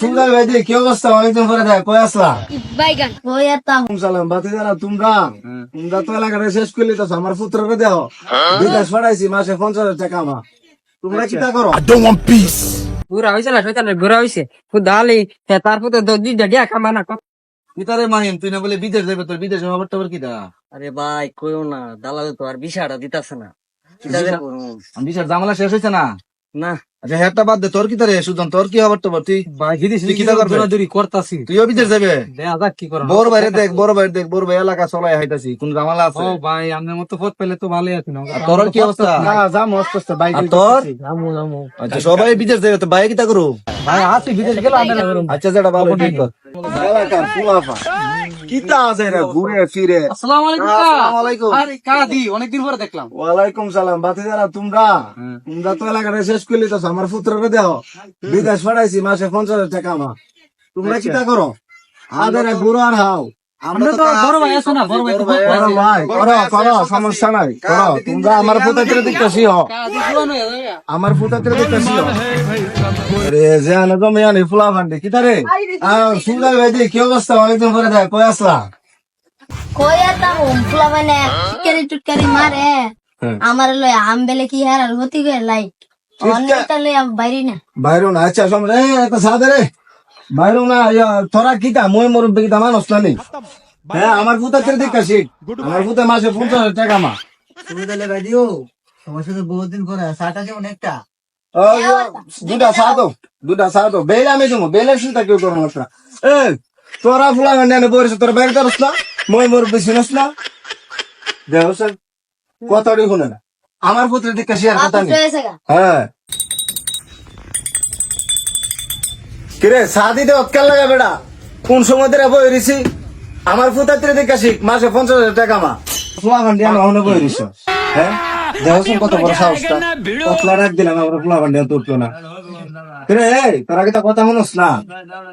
সুন্দর ভাই কি অবস্থা? অনেকদিন পরে দেখ, কই আসলা? বাইগান কই আতাম সালাম বাতি জানা তোমরা তোমরা তো এলাকাটা শেষ করলি তো আমার পুত্রকে দেও বিদেশ পাঠাইছি মাসে 50,000 টাকা আমার। তোমরা কি তা করো? পুরা হয়েছে না শয়তানের ঘোরা হয়েছে দালি তারপর তো দুইটা ডিয়া কামানা পিতারে মাহিম তুই না বলে বিদেশ যাবে, তোর বিদেশে খবর টবর কি দা? আরে ভাই কইও না দালাল তো আর বিষয়টা দিতাছে না বিশাল জামালা শেষ হয়েছে না? না আচ্ছা হেরটা বাদ দে, তোর কি তারে সুজন, তোর কি খবর টবর? তুই তুই কি তা করবে? দৌড়াদৌড়ি করতাছি তুইও বিদেশ যাবে? দেখা যাক কি করা বড় ভাইরে দেখ, বড় ভাই দেখ, বড় ভাই এলাকা চলাই হাইতাছি, কোন জামালা আছে? ও ভাই আপনার মতো পথ পেলে তো ভালোই আছে না আর তোর কি অবস্থা? না যাম অস্ত বাইক আর তোর? যামু যামু আচ্ছা সবাই বিদেশ যাবে, তো ভাই কি তা করো? ভাই আসি বিদেশ গেল আমরা আচ্ছা যেটা ভালো ঠিক কর। এলাকার ফুলাফা কিতা আছে রে ঘুরে ফিরে। আসসালামু আলাইকুম আসসালামু আলাইকুম। আরে কাদি অনেকদিন পরে দেখলাম ওয়ালাইকুম সালাম বাতি যারা তোমরা তোমরা তো এলাকাটা শেষ করলি তো আমার পুত্রকে দেও বিদেশ পাঠাইছি মাসে 50,000 টাকা আমার। তোমরা কি তা করো? আদের বুড়ো আর হাও আমরা তো বড় ভাই আছো না বড় ভাই তো করো ভাই, করো করো, সমস্যা নাই, করো। তোমরা আমার পুত্রের দিকটাছি হ, কাদি পুরানো হয়ে যাবে আমার পুত্রের দিকটাছি হ। রে জানা তো মেয়ানি ফুলা ফান্ডে কিতা রে? সুন্দর ভাই কি অবস্থা? অনেকদিন পরে দেখ, কই আসলা? কই আতাম ফুলা মানে টিকারি টুটকারি মারে আমার লয় আম বেলে কি হার হতি গে লাইট অনেকটা লয় বাইরে না বাইরো না। আচ্ছা সমরে একটা সাদে রে বাইরো না। তোরা কিতা মই মুরব্বি কিতা মানুষ না নেই? হ্যাঁ আমার পুত্রের দিকটাছি, আমার পুত্র মাসে 50,000 টাকা মা। তুমি তাহলে ভাই দিও তোমার সাথে বহুত দিন করে সাটা যেমন একটা দুটা সাদো বেল আমি দেবো, বেলের চিন্তা কেউ করো না। এ তোরা ফুলা গান্ডে বরিস, তোরা বাইরে করস না, মই মুরব্বি চিনস না। দেহ স্যার কথাটি শুনে না, আমার পুত্রের দিকটা শেয়ার কথা নেই। হ্যাঁ কিরে সাদি দে অক্কাল লাগা বেড়া, কোন সময় ধরে বই রিছি? আমার পুত্রের দিকটা শিখ, মাসে 50,000 টাকা মা। ফুলা গান্ডে আমি বই রিস। হ্যাঁ দেহসন কত বড় সাহসটা, কতলা রাখ দিলাম আমার ফুলা গান্ডে তো উঠলো না। কিরে তোরা কি তা কথা শুনস না?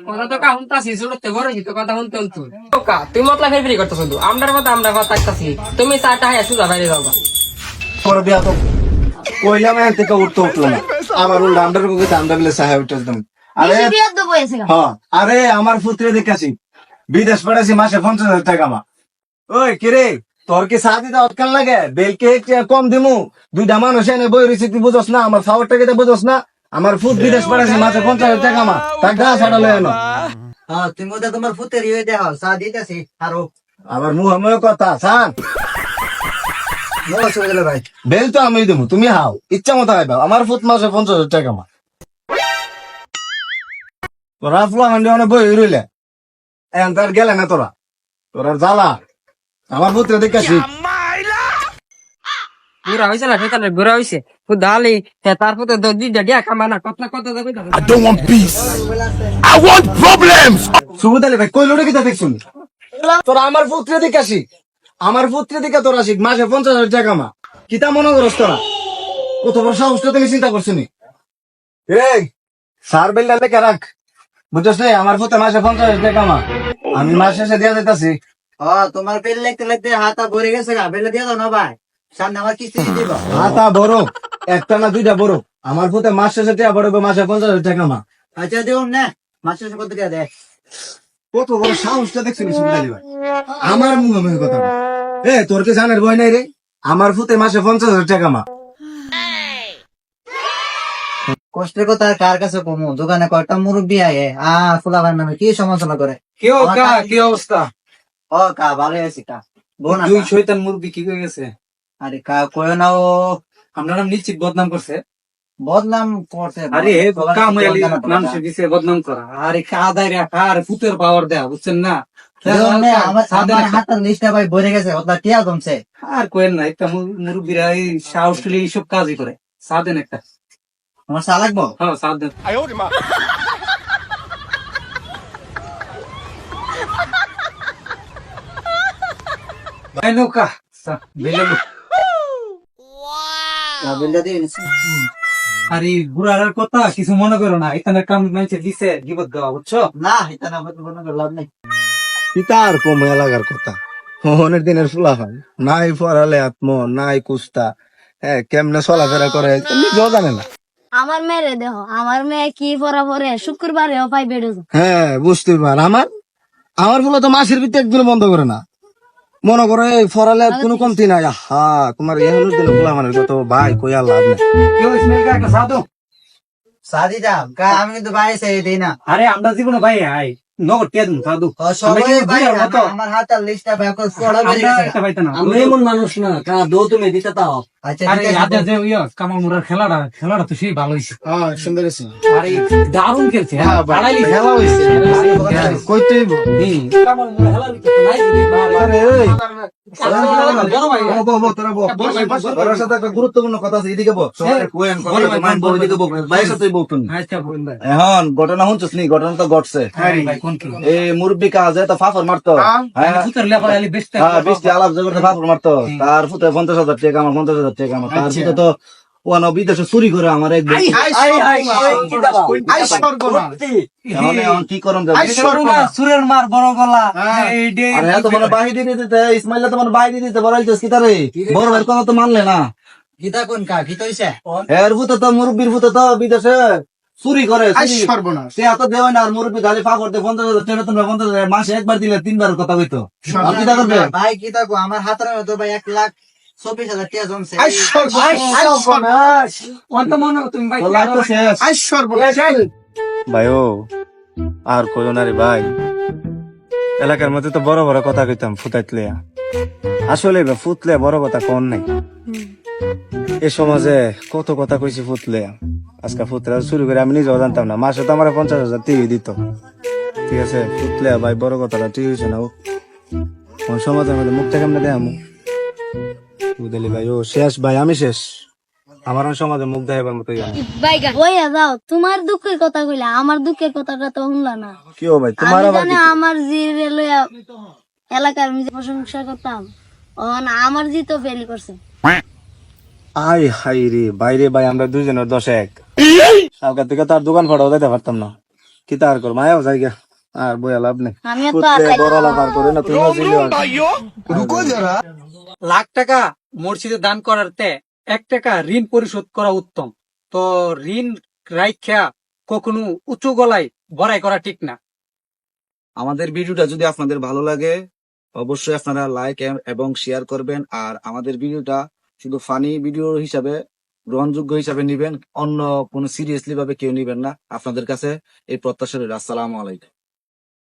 কথা তো কাহুনতাছি শুনতে বড় কি তো কথা শুনতে শুনতে কা তুই মতলা ফেরফেরি করতেছ শুধু আমরার কথা আমরা কথা তাকতাছি তুমি চাটা হাই আসু বাইরে যাবা পরে বিয়া তো কইলাম এর থেকে উঠলো না, আমার উল্টা আমরার কোকে আমরা বলে সাহেব উঠতাম। আরে বেশি বিয়াদ দেবো এসে হ্যাঁ, আরে আমার পুত্রে দেখাছি বিদেশ পাঠাইছি মাসে 50,000 টাকা মা। ওই কিরে তোর কি সাদি দা অটকাল লাগে? বেলকে কম দিমু, দুইটা মানুষ এনে বই রয়েছে, তুই বুঝস না? আমার খাওয়ার টাকা বুঝস না? আমার ফুট বিদেশ পাঠাইছি মাসে 50,000 টাকা মা, তার গা ছাড়ালে এনো। হ্যাঁ তুমি ওটা তোমার ফুতের ইয়ে দেওয়া চা দিতেছি আরো আমার মুহাম্মদ কথা সান অসুবিধা ভাই বেল তো আমি দেবো, তুমি হাও ইচ্ছা মতো খাইবা। আমার ফুট মাসে 50,000 টাকা মা। তোরা ফুলা হান্ডি অনেক বই রইলে এখন তার গেলে না তোরা, তোরা জ্বালা আমার পুত্র দেখাছি। পুরা হয়েছে না শয়তানের ঘোরা হয়েছে দালি তারপর তো দুইটা ডিয়া কামানা কথা কথা যাবে সুবোধ আলী ভাই কই লোটে কিতা দেখছুন? তোরা আমার পুত্র দেখাছি, আমার পুত্র দিকে তোরা শিখ মাসে 50,000 টাকা মা। কিতা মনে করস তোরা? কত বড় সাহস তুমি চিন্তা করছিনি? এই সার বেলটা লেখা রাখ, বুঝছস না? আমার পুত্র মাসে 50,000 টাকা মা, আমি মাস শেষে দিয়া যেতেছি। হ্যাঁ তোমার বেল লিখতে লিখতে হাতা ভরে গেছে গা বেলে দিয়ে দাও না ভাই সামনে আমার কিস্তি দিব হাতা বড় একটা না দুইটা বড়, আমার পুত্র মাস শেষে টাকা বড় মাসে 50,000 টাকা মা। আচ্ছা দিও না মাসে কত টাকা দেয় কত বড় সাহসটা দেখছিনি সুবোধ আলী ভাই? আমার মুখে কথা বল। এ তোর কি জানের ভয় নাই রে? আমার পুত্র মাসে 50,000 টাকা মা। কষ্টের কথা আর কার কাছে কমু দোকানে কয়টা মুরব্বী আয়ে ফুলাবার নামে কি সমালোচনা করে কেউ কা কি অবস্থা ও কা ভালো আছি কা বোন দুই শয়তান মুরগি কি হয়ে গেছে আরে কা কয় না ও আমরা নাম নিশ্চিত বদনাম করছে বদনাম করছে আরে কাম হইলি মানুষের দিছে বদনাম করা আরে কাদাই রাখা আর ফুতের পাওয়ার দেয়া বুঝছেন না আমার হাতের লিস্টটা ভাই ভরে গেছে ওটা টিয়া জমছে আর কোয়েন না একটা মুরব্বীরা এই সাহস তুলে এইসব কাজই করে সাদেন একটা আমার চা লাগবো হ্যাঁ সাদেন ভাই নৌকা বেলে বিলটা দিয়ে নিচ্ছি আরে বুড়ার কথা কিছু মনে করো না এখানে কাম মানুষের দিছে বিপদ দেওয়া বুঝছো না এটা না হয়তো কোনো লাভ নেই পিতার কম এলাকার কথা অনেক দিনের ফুলা হয় নাই পড়ালে আত্ম নাই কুস্তা, হ্যাঁ কেমনে চলাফেরা করে নিজেও জানে না। আমার মেয়েরে দেখো, আমার মেয়ে কি পড়া পড়ে শুক্রবারেও পাই বেড়ে হ্যাঁ বুঝতে পার আমার বলে তো মাসের ভিতরে একদিন বন্ধ করে না, মনে করে এই ফরালে আর কোনো কমতি নাই। হা তোমার এহলো দিন বলা মানে কত ভাই কই আর লাভ নাই। কেউ ইসমাইল কা একটা সাদো। সাদি দাম আমি কিন্তু বাইরে চাই দেই না। আরে আমরা জীবনে ভাই আই নগদ কে দিন সাদু। সবাই কি ভাই বুঝার মতো? আমার হাতের লিস্টটা ব্যাক করে পড়া বেরিয়ে আমরা গেছে। একটা পাইতে না। আমরা এমন মানুষ না কা দো তুমি দিতে তাও। আচ্ছা আরে ঠিক আজ আছে। যে ইয়া কামাল মুরার খেলাটা তো সেই ভালো হইছে। হ্যাঁ সুন্দর আছে। আরে দারুণ খেলছে। হ্যাঁ ভালাই লিখছে। খেলা হইছে কই তুই কামাল মুরা খেলা লিখছে তো নাই দিদি ভালো। আরে এই বড় ভাই তোর সাথে একটা গুরুত্বপূর্ণ কথা আছে, এদিকে বল। সবাই কোয়েন কথা মাইন্ড বল, এদিকে বল। ভাইয়ের সাথে বল তুমি। আচ্ছা বোন ভাই। এখন ঘটনা শুনছিস নি? ঘটনা তো ঘটছে। ভাই কোন কি? এই মুরব্বী কাজে তো ফাফর মারতো। হ্যাঁ উত্তর লেপা আলি বেস্ট। হ্যাঁ বৃষ্টি আলাপ জগতে ফাফর মারতো। তার ফুতে 50,000 টাকা আমার, 50,000 টাকা আমার। তার ফুতে তো ওয়ান বিদেশে চুরি করে আমার এক এখন এখন কি করম যাবে? সুরের মার বড় গলা। এই ডে আর হ্যাঁ তো মানে বাহির দিয়ে দিতে, ইসমাইল তো মানে বাইরে দিতে বলাইছিস কি তারে? বড় ভাইয়ের কথা তো মানলে না। গীতা কোন কা গীতা হইছে? এর ভূতে তো মুরব্বীর ভূতে তো বিদেশে চুরি করে, সে এত দেওয়া না। আর মুরব্বী খালি ফাফর দিয়ে 50,000 টাকা, তোমরা 50,000 মাসে একবার দিলে 3 বার কথা হইতো। আর কিটা করবে? ভাই গীতা কো আমার হাতের তো ভাই 1,24,000 টাকা জমছে। অন্ত মনে তুমি ভাই। তো লাগ তো শেষ। ভাইও আর কইও না রে ভাই, এলাকার মধ্যে তো বড় বড় কথা কইতাম ফুটাইতলে, আসলে ফুটলে বড় কথা কোন নাই। এ সমাজে কত কথা কইছি ফুটলে, আজকে ফুটলে শুরু করে আমি নিজেও জানতাম না। মাসে তো আমার 50,000 টিভি দিত। ঠিক আছে ফুটলে ভাই বড় কথাটা ঠিক হয়েছে না। কোন সমাজের মধ্যে মুখটা কেমনে দেয় আমি বুঝলি ভাই? ও শেষ ভাই, আমি শেষ। আমার সমাজে মুখ দেখাবার মতো হইয়া যাও, তোমার দুঃখের কথা কইলা, আমার দুঃখের কথাটা তো শুনলা না। কি ও ভাই তোমার আমি আবার জানি আমার জিরে লইয়া এলাকার আমি যে প্রশংসা করতাম, আমার জি তো ফেল করছে। আই হাই রে বাইরে ভাই, আমরা দুজনের 10-1 সরকার থেকে তার দোকান ফাটাও দিতে পারতাম না। কি তার কর মায়াও জায়গা আর বইয়া লাভ নেই। আমিও তো কুত্তে বড় লাভ আর করে না তুমি লাখ টাকা মসজিদে দান করার তে 1 টাকা ঋণ পরিশোধ করা উত্তম। তো ঋণ রাইখা কখনো উঁচু গলায় বড়াই করা ঠিক না। আমাদের ভিডিওটা যদি আপনাদের ভালো লাগে অবশ্যই আপনারা লাইক এবং শেয়ার করবেন। আর আমাদের ভিডিওটা শুধু ফানি ভিডিও হিসাবে গ্রহণযোগ্য হিসাবে নিবেন, অন্য কোনো সিরিয়াসলি ভাবে কেউ নিবেন না। আপনাদের কাছে এই প্রত্যাশা রইল। আসসালামু আলাইকুম।